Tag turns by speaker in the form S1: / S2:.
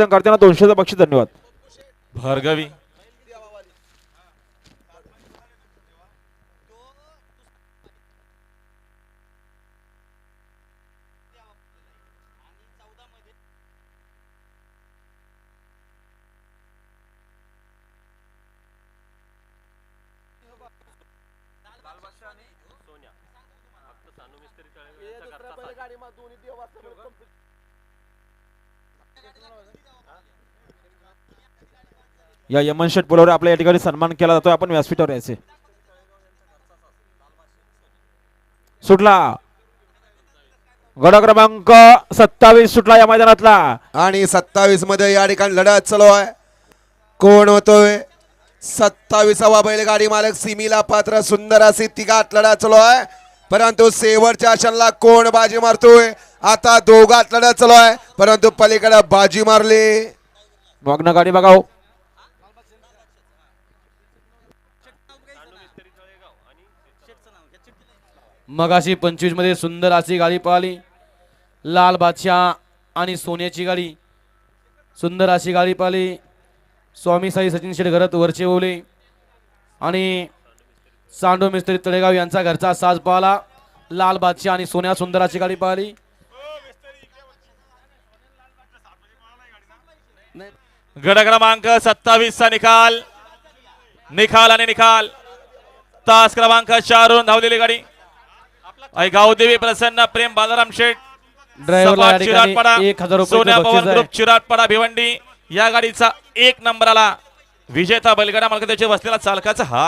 S1: करताना 200चं बक्षीस. धन्यवाद.
S2: भार्गवी
S1: या यमन शेट पुलावर आपल्या या ठिकाणी सन्मान केला जातोय. आपण व्यासपीठावर यायचे. सुटला गड क्रमांक 27 सुटला या मैदानातला.
S3: आणि 27 मध्ये या ठिकाणी लढत चालू आहे. कोण होतोय 27वा बैलगाडी मालक सिमीला पात्र सुंदर अशी तिघात लढत चालू आहे. परंतु शेवटच्या क्षणाला कोण बाजी मारतोय. आता दोघात लढत चालू आहे परंतु पलीकडे बाजी मारली.
S1: मग्न गाडी बघाव.
S4: मगाशी 25 मध्ये सुंदर अशी गाडी पळाली. लाल बादशाह आणि सोन्याची गाडी. सुंदर अशी गाडी पळाली. स्वामी साई सचिन शेठ घरात वरचे ओले आणि सांडो मिस्त्री तळेगाव यांचा घरचा साज पळाला. लाल बादशाह आणि सोन्या सुंदर अशी गाडी पळाली.
S2: गड क्रमांक 27 चा निकाल. आणि निकाल. तास क्रमांक 4 वरून धावलेली गाडी गावदेवी प्रसन्न प्रेम बालाराम शेठ
S4: ड्रायव्हरला
S2: चिराटपाडा
S4: 1000 रुपये
S2: सोन्या
S4: बक्षीस
S2: पवन
S4: आहे.
S2: ग्रुप चिराटपाडा भिवंडी या गाडीचा 1 नंबरला विजेता बैलगाडा मालक त्याच्या बसलेला चालकाचा हात